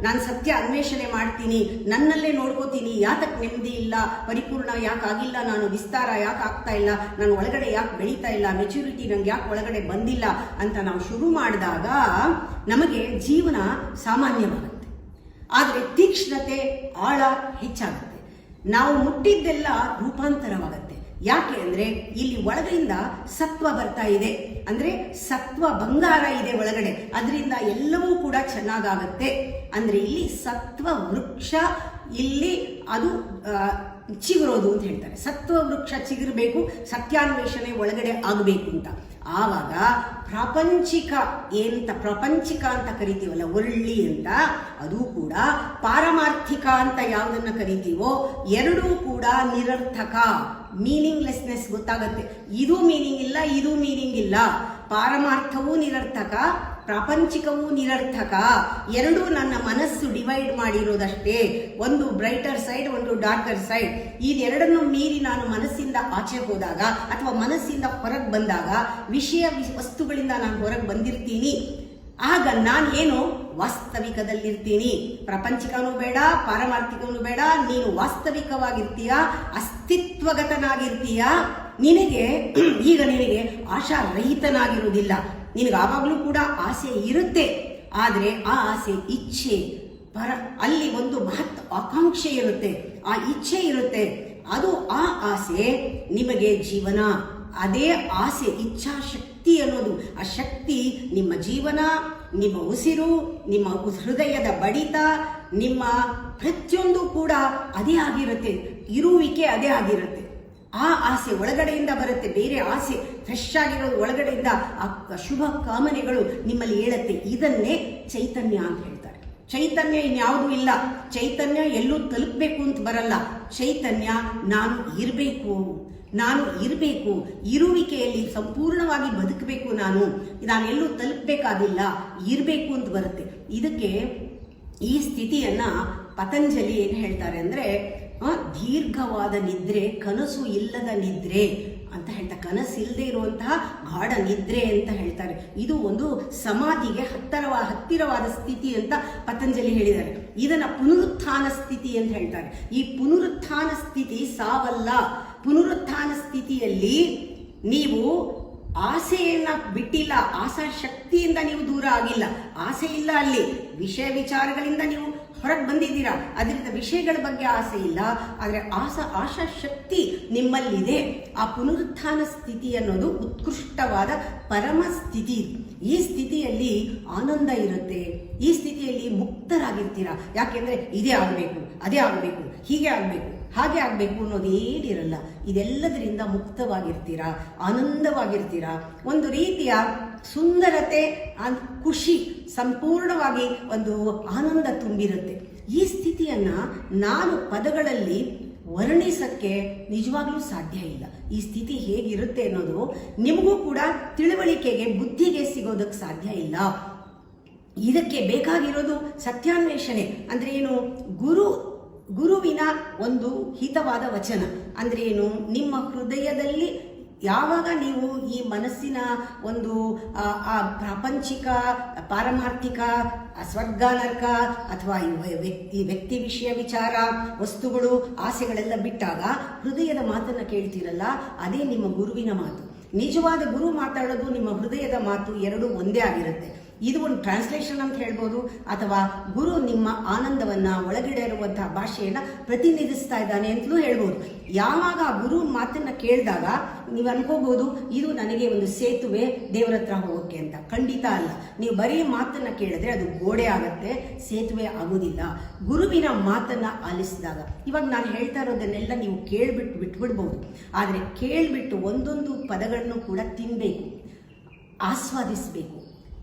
ನಾನು ಸತ್ಯ ಅನ್ವೇಷಣೆ ಮಾಡ್ತೀನಿ, ನನ್ನಲ್ಲೇ ನೋಡ್ಕೋತೀನಿ, ಯಾತಕ್ಕೆ ನೆಮ್ಮದಿ ಇಲ್ಲ, ಪರಿಪೂರ್ಣ ಯಾಕೆ ಆಗಿಲ್ಲ, ನಾನು ವಿಸ್ತಾರ ಯಾಕೆ ಆಗ್ತಾ ಇಲ್ಲ, ನಾನು ಒಳಗಡೆ ಯಾಕೆ ಬೆಳೀತಾ ಇಲ್ಲ, ಮೆಚುರಿಟಿ ನಂಗೆ ಯಾಕೆ ಒಳಗಡೆ ಬಂದಿಲ್ಲ ಅಂತ ನಾವು ಶುರು ಮಾಡಿದಾಗ ನಮಗೆ ಜೀವನ ಸಾಮಾನ್ಯವಾಗುತ್ತೆ. ಆದರೆ ತೀಕ್ಷ್ಣತೆ, ಆಳ ಹೆಚ್ಚಾಗುತ್ತೆ. ನಾವು ಮುಟ್ಟಿದ್ದೆಲ್ಲ ರೂಪಾಂತರವಾಗುತ್ತೆ. ಯಾಕೆ ಅಂದ್ರೆ ಇಲ್ಲಿ ಒಳಗಡೆಯಿಂದ ಸತ್ವ ಬರ್ತಾ ಇದೆ, ಅಂದ್ರೆ ಸತ್ವ ಬಂಗಾರ ಇದೆ ಒಳಗಡೆ, ಅದರಿಂದ ಎಲ್ಲವೂ ಕೂಡ ಚೆನ್ನಾಗಾಗತ್ತೆ. ಅಂದ್ರೆ ಇಲ್ಲಿ ಸತ್ವ ವೃಕ್ಷ, ಇಲ್ಲಿ ಅದು ಚಿಗುರೋದು ಅಂತ ಹೇಳ್ತಾರೆ. ಸತ್ವ ವೃಕ್ಷ ಚಿಗುರಬೇಕು, ಸತ್ಯಾನ್ವೇಷಣೆ ಒಳಗಡೆ ಆಗಬೇಕು ಅಂತ. ಆವಾಗ ಪ್ರಾಪಂಚಿಕ ಅಂತ ಕರಿತೀವಲ್ಲ, ಒಳ್ಳಿ ಅಂತ, ಅದು ಕೂಡ ಪಾರಮಾರ್ಥಿಕ ಅಂತ ಯಾವುದನ್ನ ಕರಿತೀವೋ, ಎರಡೂ ಕೂಡ ನಿರರ್ಥಕ, ಮೀನಿಂಗ್ಲೆಸ್ನೆಸ್ ಗೊತ್ತಾಗತ್ತೆ. ಇದು ಮೀನಿಂಗ್ ಇಲ್ಲ, ಇದು ಮೀನಿಂಗ್ ಇಲ್ಲ. ಪಾರಮಾರ್ಥವೂ ನಿರರ್ಥಕ, ಪ್ರಾಪಂಚಿಕವೂ ನಿರರ್ಥಕ. ಎರಡೂ ನನ್ನ ಮನಸ್ಸು ಡಿವೈಡ್ ಮಾಡಿರೋದಷ್ಟೇ. ಒಂದು ಬ್ರೈಟರ್ ಸೈಡ್, ಒಂದು ಡಾರ್ಕರ್ ಸೈಡ್. ಇದೆರಡನ್ನು ಮೀರಿ ನಾನು ಮನಸ್ಸಿಂದ ಆಚೆ ಹೋದಾಗ, ಅಥವಾ ಮನಸ್ಸಿಂದ ಹೊರಗೆ ಬಂದಾಗ, ವಸ್ತುಗಳಿಂದ ನಾನು ಹೊರಗೆ ಬಂದಿರ್ತೀನಿ, ಆಗ ನಾನೇನು ವಾಸ್ತವಿಕದಲ್ಲಿರ್ತೀನಿ. ಪ್ರಪಂಚಿಕನೂ ಬೇಡ, ಪಾರಮಾರ್ಥಿಕನೂ ಬೇಡ, ನೀನು ವಾಸ್ತವಿಕವಾಗಿರ್ತೀಯ, ಅಸ್ತಿತ್ವಗತನಾಗಿರ್ತೀಯ. ನಿನಗೆ ಆಶಾರಹಿತನಾಗಿರುವುದಿಲ್ಲ. ನಿನಗೆ ಆವಾಗಲೂ ಕೂಡ ಆಸೆ ಇರುತ್ತೆ, ಆದರೆ ಆ ಆಸೆ ಇಚ್ಛೆ, ಅಲ್ಲಿ ಒಂದು ಮಹತ್ ಆಕಾಂಕ್ಷೆ ಇರುತ್ತೆ, ಆ ಇಚ್ಛೆ ಇರುತ್ತೆ. ಅದು ಆ ಆಸೆ ನಿಮಗೆ ಜೀವನ. ಅದೇ ಆಸೆ, ಇಚ್ಛಾಶಕ್ತಿ ಅನ್ನೋದು, ಆ ಶಕ್ತಿ ನಿಮ್ಮ ಜೀವನ, ನಿಮ್ಮ ಉಸಿರು, ನಿಮ್ಮ ಹೃದಯದ ಬಡಿತ, ನಿಮ್ಮ ಪ್ರತಿಯೊಂದು ಕೂಡ ಅದೇ ಆಗಿರುತ್ತೆ. ಇರುವಿಕೆ ಅದೇ ಆಗಿರುತ್ತೆ. ಆ ಆಸೆ ಒಳಗಡೆಯಿಂದ ಬರುತ್ತೆ. ಬೇರೆ ಆಸೆ ಫ್ರೆಶ್ ಆಗಿರೋದು ಒಳಗಡೆಯಿಂದ, ಆ ಶುಭ ಕಾಮನೆಗಳು ನಿಮ್ಮಲ್ಲಿ ಹೇಳುತ್ತೆ. ಇದನ್ನೇ ಚೈತನ್ಯ ಅಂತ ಹೇಳ್ತಾರೆ. ಚೈತನ್ಯ ಇನ್ಯಾವುದೂ ಇಲ್ಲ. ಚೈತನ್ಯ ಎಲ್ಲೂ ತಲುಪಬೇಕು ಅಂತ ಬರಲ್ಲ. ಚೈತನ್ಯ ನಾನು ಇರಬೇಕು, ಇರುವಿಕೆಯಲ್ಲಿ ಸಂಪೂರ್ಣವಾಗಿ ಬದುಕಬೇಕು, ನಾನೆಲ್ಲೂ ತಲುಪಬೇಕಾಗಿಲ್ಲ, ಇರಬೇಕು ಅಂತ ಬರುತ್ತೆ. ಇದಕ್ಕೆ ಈ ಸ್ಥಿತಿಯನ್ನ ಪತಂಜಲಿ ಏನು ಹೇಳ್ತಾರೆ ಅಂದ್ರೆ ದೀರ್ಘವಾದ ನಿದ್ರೆ, ಕನಸು ಇಲ್ಲದ ನಿದ್ರೆ ಅಂತ ಹೇಳ್ತಾರೆ. ಕನಸಿಲ್ಲದೆ ಇರುವಂತಹ ಗಾಢ ನಿದ್ರೆ ಅಂತ ಹೇಳ್ತಾರೆ. ಇದು ಒಂದು ಸಮಾಧಿಗೆ ಹತ್ತಿರವಾದ ಸ್ಥಿತಿ ಅಂತ ಪತಂಜಲಿ ಹೇಳಿದ್ದಾರೆ. ಇದನ್ನ ಪುನರುತ್ಥಾನ ಸ್ಥಿತಿ ಅಂತ ಹೇಳ್ತಾರೆ. ಈ ಪುನರುತ್ಥಾನ ಸ್ಥಿತಿ ಸಾವಲ್ಲ. ಪುನರುತ್ಥಾನ ಸ್ಥಿತಿಯಲ್ಲಿ ನೀವು ಆಸೆಯನ್ನ ಬಿಟ್ಟಿಲ್ಲ, ಆಸಾ ಶಕ್ತಿಯಿಂದ ನೀವು ದೂರ ಆಗಿಲ್ಲ. ಆಸೆ ಇಲ್ಲ, ಅಲ್ಲಿ ವಿಷಯ ವಿಚಾರಗಳಿಂದ ನೀವು ಹೊರಗೆ ಬಂದಿದ್ದೀರಾ, ಅದರಿಂದ ವಿಷಯಗಳ ಬಗ್ಗೆ ಆಸೆ ಇಲ್ಲ. ಆದರೆ ಆಶಾ ಶಕ್ತಿ ನಿಮ್ಮಲ್ಲಿದೆ. ಆ ಪುನರುತ್ಥಾನ ಸ್ಥಿತಿ ಅನ್ನೋದು ಉತ್ಕೃಷ್ಟವಾದ ಪರಮ ಸ್ಥಿತಿ. ಈ ಸ್ಥಿತಿಯಲ್ಲಿ ಆನಂದ ಇರುತ್ತೆ. ಈ ಸ್ಥಿತಿಯಲ್ಲಿ ಮುಕ್ತರಾಗಿರ್ತೀರಾ. ಯಾಕೆಂದ್ರೆ ಇದೇ ಆಗಬೇಕು, ಅದೇ ಆಗಬೇಕು, ಹೀಗೆ ಆಗಬೇಕು, ಹಾಗೆ ಆಗಬೇಕು ಅನ್ನೋದು ಏನಿರಲ್ಲ. ಇದೆಲ್ಲದರಿಂದ ಮುಕ್ತವಾಗಿರ್ತೀರಾ, ಆನಂದವಾಗಿರ್ತೀರಾ. ಒಂದು ರೀತಿಯ ಸುಂದರತೆ, ಖುಷಿ, ಸಂಪೂರ್ಣವಾಗಿ ಒಂದು ಆನಂದ ತುಂಬಿರುತ್ತೆ. ಈ ಸ್ಥಿತಿಯನ್ನ ನಾನು ಪದಗಳಲ್ಲಿ ವರ್ಣಿಸಕ್ಕೆ ನಿಜವಾಗ್ಲೂ ಸಾಧ್ಯ ಇಲ್ಲ. ಈ ಸ್ಥಿತಿ ಹೇಗಿರುತ್ತೆ ಅನ್ನೋದು ನಿಮಗೂ ಕೂಡ ತಿಳುವಳಿಕೆಗೆ, ಬುದ್ಧಿಗೆ ಸಿಗೋದಕ್ಕೆ ಸಾಧ್ಯ ಇಲ್ಲ. ಇದಕ್ಕೆ ಬೇಕಾಗಿರೋದು ಸತ್ಯಾನ್ವೇಷಣೆ. ಅಂದ್ರೆ ಏನು? ಗುರುವಿನ ಒಂದು ಹಿತವಾದ ವಚನ ಅಂದ್ರೆ ಏನು? ನಿಮ್ಮ ಹೃದಯದಲ್ಲಿ ಯಾವಾಗ ನೀವು ಈ ಮನಸ್ಸಿನ ಒಂದು ಪ್ರಾಪಂಚಿಕ, ಪಾರಮಾರ್ಥಿಕ, ಸ್ವರ್ಗ ನರಕ ಅಥವಾ ಈ ವ್ಯಕ್ತಿ ವಿಷಯ ವಿಚಾರ, ವಸ್ತುಗಳು, ಆಸೆಗಳೆಲ್ಲ ಬಿಟ್ಟಾಗ ಹೃದಯದ ಮಾತನ್ನ ಕೇಳ್ತೀರಲ್ಲ, ಅದೇ ನಿಮ್ಮ ಗುರುವಿನ ಮಾತು. ನಿಜವಾದ ಗುರು ಮಾತಾಡೋದು, ನಿಮ್ಮ ಹೃದಯದ ಮಾತು ಎರಡೂ ಒಂದೇ ಆಗಿರುತ್ತೆ. ಇದು ಒಂದು ಟ್ರಾನ್ಸ್ಲೇಷನ್ ಅಂತ ಹೇಳ್ಬೋದು, ಅಥವಾ ಗುರು ನಿಮ್ಮ ಆನಂದವನ್ನ, ಒಳಗಡೆ ಇರುವಂತಹ ಭಾಷೆಯನ್ನ ಪ್ರತಿನಿಧಿಸ್ತಾ ಇದ್ದಾನೆ ಅಂತಲೂ ಹೇಳ್ಬೋದು. ಯಾವಾಗ ಆ ಗುರು ಮಾತನ್ನ ಕೇಳಿದಾಗ ನೀವು ಅನ್ಕೋಬಹುದು ಇದು ನನಗೆ ಒಂದು ಸೇತುವೆ ದೇವರ ಹತ್ರ ಹೋಗೋಕೆ ಅಂತ. ಖಂಡಿತ ಅಲ್ಲ. ನೀವು ಬರೀ ಮಾತನ್ನ ಕೇಳಿದ್ರೆ ಅದು ಗೋಡೆ ಆಗತ್ತೆ, ಸೇತುವೆ ಆಗೋದಿಲ್ಲ. ಗುರುವಿನ ಮಾತನ್ನ ಆಲಿಸಿದಾಗ, ಇವಾಗ ನಾನು ಹೇಳ್ತಾ ಇರೋದನ್ನೆಲ್ಲ ನೀವು ಕೇಳ್ಬಿಟ್ಟು ಬಿಟ್ಬಿಡ್ಬಹುದು. ಆದ್ರೆ ಕೇಳ್ಬಿಟ್ಟು ಒಂದೊಂದು ಪದಗಳನ್ನು ಕೂಡ ತಿನ್ಬೇಕು, ಆಸ್ವಾದಿಸ್ಬೇಕು,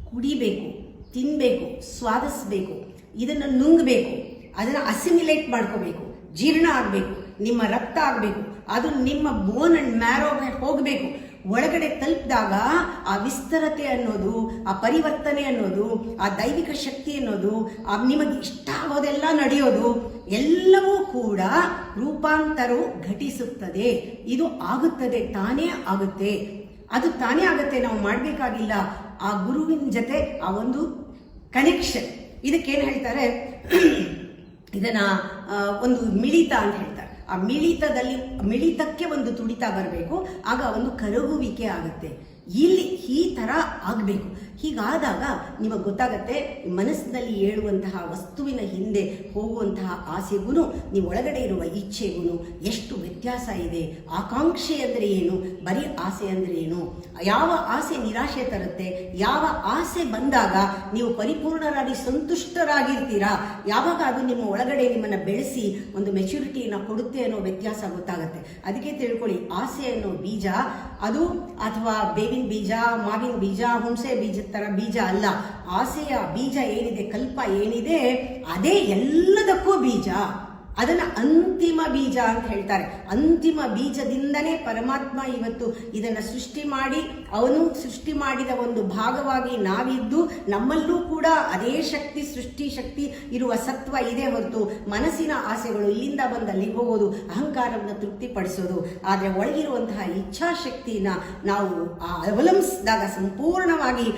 ಕುಡಿಬೇಕು, ತಿನ್ಬೇಕು, ಸ್ವಾದಿಸ್ಬೇಕು, ಇದನ್ನು ನುಂಗಬೇಕು, ಅದನ್ನ ಅಸಿಮಿಲೇಟ್ ಮಾಡ್ಕೋಬೇಕು, ಜೀರ್ಣ ಆಗಬೇಕು, ನಿಮ್ಮ ರಕ್ತ ಆಗಬೇಕು, ಅದು ನಿಮ್ಮ ಬೋನ್ ಅಂಡ್ ಮ್ಯಾರೋಗೆ ಹೋಗಬೇಕು. ಒಳಗಡೆ ತಲುಪಿದಾಗ ಆ ವಿಸ್ತರತೆ ಅನ್ನೋದು, ಆ ಪರಿವರ್ತನೆ ಅನ್ನೋದು, ಆ ದೈವಿಕ ಶಕ್ತಿ ಅನ್ನೋದು, ನಿಮಗೆ ಇಷ್ಟ ಆಗೋದೆಲ್ಲ ನಡೆಯೋದು ಎಲ್ಲವೂ ಕೂಡ ರೂಪಾಂತರವು ಘಟಿಸುತ್ತದೆ. ಇದು ಆಗುತ್ತದೆ, ತಾನೇ ಆಗುತ್ತೆ. ಅದು ತಾನೇ ಆಗುತ್ತೆ, ನಾವು ಮಾಡಬೇಕಾಗಿಲ್ಲ. ಆ ಗುರುವಿನ ಜೊತೆ ಆ ಒಂದು ಕನೆಕ್ಷನ್, ಇದಕ್ಕೇನು ಹೇಳ್ತಾರೆ, ಇದನ್ನ ಒಂದು ಮಿಳಿತ ಅಂತ ಹೇಳ್ತಾರೆ. ಆ ಮಿಳಿತಕ್ಕೆ ಒಂದು ತುಡಿತ ಬರಬೇಕು, ಆಗ ಒಂದು ಕರಗುವಿಕೆ ಆಗುತ್ತೆ. ಇಲ್ಲಿ ಈ ತರ ಆಗಬೇಕು. ಹೀಗಾದಾಗ ನಿಮಗೆ ಗೊತ್ತಾಗತ್ತೆ ಮನಸ್ಸಿನಲ್ಲಿ ಏಳುವಂತಹ ವಸ್ತುವಿನ ಹಿಂದೆ ಹೋಗುವಂತಹ ಆಸೆಗೂ ನೀವು ಒಳಗಡೆ ಇರುವ ಇಚ್ಛೆಗೂ ಎಷ್ಟು ವ್ಯತ್ಯಾಸ ಇದೆ. ಆಕಾಂಕ್ಷೆ ಅಂದರೆ ಏನು, ಬರೀ ಆಸೆ ಅಂದರೆ ಏನು, ಯಾವ ಆಸೆ ನಿರಾಶೆ ತರುತ್ತೆ, ಯಾವ ಆಸೆ ಬಂದಾಗ ನೀವು ಪರಿಪೂರ್ಣರಾಗಿ ಸಂತುಷ್ಟರಾಗಿರ್ತೀರಾ, ಯಾವಾಗ ಅದು ನಿಮ್ಮ ಒಳಗಡೆ ನಿಮ್ಮನ್ನು ಬೆಳೆಸಿ ಒಂದು ಮೆಚುರಿಟಿಯನ್ನು ಕೊಡುತ್ತೆ ಅನ್ನೋ ವ್ಯತ್ಯಾಸ ಗೊತ್ತಾಗುತ್ತೆ. ಅದಕ್ಕೆ ತಿಳ್ಕೊಳ್ಳಿ, ಆಸೆ ಅನ್ನೋ ಬೀಜ ಅದು ಅಥವಾ ಬೇವಿನ ಬೀಜ, ಮಾವಿನ ಬೀಜ, ಹುಣಸೆ ಬೀಜದ ತರ ಬೀಜ ಅಲ್ಲ. ಆಸೆಯ ಬೀಜ ಏನಿದೆ, ಕಲ್ಪ ಏನಿದೆ, ಅದೇ ಎಲ್ಲದಕ್ಕೂ ಬೀಜ. ಅದನ್ನ ಅಂತಿಮ ಬೀಜ ಅಂತ ಹೇಳ್ತಾರೆ. ಅಂತಿಮ ಬೀಜದಿಂದನೇ ಪರಮಾತ್ಮ ಇವತ್ತು ಇದನ್ನ ಸೃಷ್ಟಿ ಮಾಡಿ, ಅವನು ಸೃಷ್ಟಿ ಮಾಡಿದ ಒಂದು ಭಾಗವಾಗಿ ನಾವಿದ್ದು, ನಮ್ಮಲ್ಲೂ ಕೂಡ ಅದೇ ಶಕ್ತಿ, ಸೃಷ್ಟಿ ಶಕ್ತಿ ಇರುವ ಸತ್ವ ಇದೆ ಹೊರತು ಮನಸ್ಸಿನ ಆಸೆಗಳು ಇಲ್ಲಿಂದ ಬಂದು ಅಲ್ಲಿಗೆ ಹೋಗೋದು, ಅಹಂಕಾರವನ್ನು ತೃಪ್ತಿಪಡಿಸೋದು. ಆದರೆ ಒಳಗಿರುವಂತಹ ಇಚ್ಛಾಶಕ್ತಿನ ನಾವು ಅವಲಂಬಿಸಿದಾಗ, ಸಂಪೂರ್ಣವಾಗಿ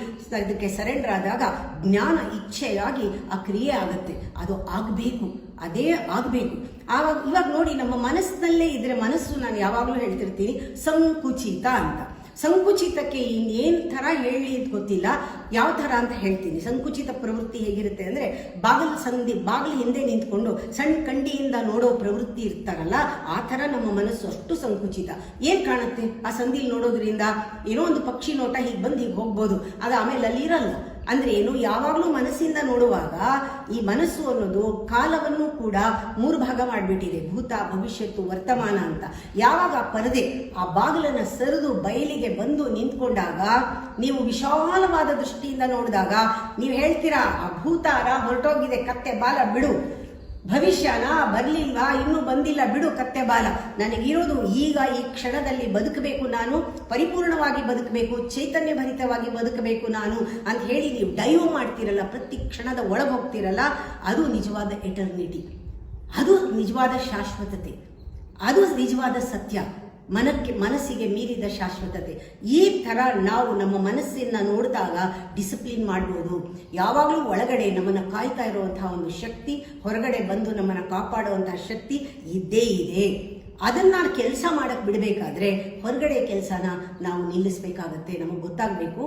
ಇದಕ್ಕೆ ಸರೆಂಡರ್ ಆದಾಗ ಜ್ಞಾನ ಇಚ್ಛೆಯಾಗಿ ಆ ಕ್ರಿಯೆ ಆಗುತ್ತೆ. ಅದು ಆಗಬೇಕು, ಅದೇ ಆಗಬೇಕು. ಇವಾಗ ನೋಡಿ, ನಮ್ಮ ಮನಸ್ಸಿನಲ್ಲೇ ಇದ್ರೆ, ಮನಸ್ಸು ನಾನು ಯಾವಾಗಲೂ ಹೇಳ್ತಿರ್ತೀನಿ ಸಂಕುಚಿತ ಅಂತ. ಸಂಕುಚಿತಕ್ಕೆ ಇನ್ನೇನು ಥರ ಹೇಳಿ ಅಂತ ಗೊತ್ತಿಲ್ಲ, ಯಾವ ಥರ ಅಂತ ಹೇಳ್ತೀನಿ. ಸಂಕುಚಿತ ಪ್ರವೃತ್ತಿ ಹೇಗಿರುತ್ತೆ ಅಂದರೆ, ಬಾಗಿಲು ಹಿಂದೆ ನಿಂತ್ಕೊಂಡು ಸಣ್ಣ ಕಂಡಿಯಿಂದ ನೋಡೋ ಪ್ರವೃತ್ತಿ ಇರ್ತಾರಲ್ಲ, ಆ ಥರ ನಮ್ಮ ಮನಸ್ಸು ಅಷ್ಟು ಸಂಕುಚಿತ. ಏನು ಕಾಣುತ್ತೆ ಆ ಸಂದಿಲ್ ನೋಡೋದ್ರಿಂದ? ಏನೋ ಒಂದು ಪಕ್ಷಿ ನೋಟ ಹೀಗೆ ಬಂದು ಹೀಗೆ ಹೋಗ್ಬೋದು, ಅದು ಆಮೇಲೆ ಅಲ್ಲಿ ಇರಲ್ಲ. ಅಂದ್ರೆ ಏನು, ಯಾವಾಗಲೂ ಮನಸ್ಸಿಂದ ನೋಡುವಾಗ ಈ ಮನಸ್ಸು ಅನ್ನೋದು ಕಾಲವನ್ನು ಕೂಡ 3 ಭಾಗ ಮಾಡಿಬಿಟ್ಟಿದೆ, ಭೂತ, ಭವಿಷ್ಯತ್ತು, ವರ್ತಮಾನ ಅಂತ. ಯಾವಾಗ ಆ ಪರದೆ, ಆ ಬಾಗಿಲನ್ನು ಸರಿದು ಬಯಲಿಗೆ ಬಂದು ನಿಂತ್ಕೊಂಡಾಗ, ನೀವು ವಿಶಾಲವಾದ ದೃಷ್ಟಿಯಿಂದ ನೋಡಿದಾಗ ನೀವು ಹೇಳ್ತೀರಾ, ಆ ಭೂತಾರ ಹೊರಟೋಗಿದೆ, ಕತ್ತೆ ಬಾಲ ಬಿಡು. ಭವಿಷ್ಯನ ಬರ್ಲಿಲ್ವಾ, ಇನ್ನೂ ಬಂದಿಲ್ಲ, ಬಿಡು ಕತ್ತೆ ಬಾಲ. ನನಗಿರೋದು ಈಗ ಈ ಕ್ಷಣದಲ್ಲಿ ಬದುಕಬೇಕು, ನಾನು ಪರಿಪೂರ್ಣವಾಗಿ ಬದುಕಬೇಕು, ಚೈತನ್ಯ ಭರಿತವಾಗಿ ಬದುಕಬೇಕು ನಾನು ಅಂತ ಹೇಳಿ ನೀವು ಡೈವ್ ಮಾಡ್ತೀರಲ್ಲ, ಪ್ರತಿ ಕ್ಷಣದ ಒಳಗೆ ಹೋಗ್ತಿರಲ್ಲ, ಅದು ನಿಜವಾದ ಎಟರ್ನಿಟಿ, ಅದು ನಿಜವಾದ ಶಾಶ್ವತತೆ, ಅದು ನಿಜವಾದ ಸತ್ಯ, ಮನಸ್ಸಿಗೆ ಮೀರಿದ ಶಾಶ್ವತತೆ. ಈ ಥರ ನಾವು ನಮ್ಮ ಮನಸ್ಸನ್ನು ನೋಡಿದಾಗ ಡಿಸಿಪ್ಲಿನ್ ಮಾಡ್ಬೋದು. ಯಾವಾಗಲೂ ಒಳಗಡೆ ನಮ್ಮನ್ನು ಕಾಯ್ತಾ ಇರುವಂತಹ ಒಂದು ಶಕ್ತಿ, ಹೊರಗಡೆ ಬಂದು ನಮ್ಮನ್ನು ಕಾಪಾಡುವಂತಹ ಶಕ್ತಿ ಇದ್ದೇ ಇದೆ. ಅದನ್ನು ಕೆಲಸ ಮಾಡಕ್ಕೆ ಬಿಡಬೇಕಾದ್ರೆ ಹೊರಗಡೆ ಕೆಲಸನ ನಾವು ನಿಲ್ಲಿಸಬೇಕಾಗತ್ತೆ. ನಮಗೆ ಗೊತ್ತಾಗಬೇಕು,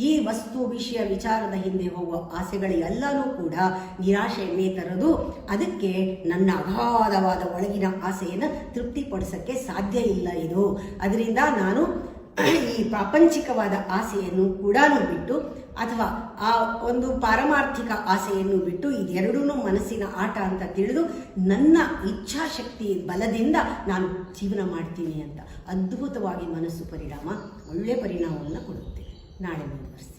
ಈ ವಸ್ತು ವಿಷಯ ವಿಚಾರದ ಹಿಂದೆ ಹೋಗುವ ಆಸೆಗಳೆಲ್ಲನೂ ಕೂಡ ನಿರಾಶೆಯನ್ನೇ ತರೋದು. ಅದಕ್ಕೆ ನನ್ನ ಅಗಾಧವಾದ ಒಳಗಿನ ಆಸೆಯನ್ನು ತೃಪ್ತಿಪಡಿಸೋಕ್ಕೆ ಸಾಧ್ಯ ಇಲ್ಲ ಇದು. ಅದರಿಂದ ನಾನು ಈ ಪ್ರಾಪಂಚಿಕವಾದ ಆಸೆಯನ್ನು ಕೂಡ ಬಿಟ್ಟು, ಅಥವಾ ಆ ಒಂದು ಪಾರಮಾರ್ಥಿಕ ಆಸೆಯನ್ನು ಬಿಟ್ಟು, ಇದೆರಡೂ ಮನಸ್ಸಿನ ಆಟ ಅಂತ ತಿಳಿದು ನನ್ನ ಇಚ್ಛಾಶಕ್ತಿ ಬಲದಿಂದ ನಾನು ಜೀವನ ಮಾಡ್ತೀನಿ ಅಂತ ಅದ್ಭುತವಾಗಿ ಮನಸ್ಸು ಒಳ್ಳೆಯ ಪರಿಣಾಮವನ್ನು ಕೊಡುತ್ತೆ. ನಾಳೆ ಮುಂದುವರಿಸಿ.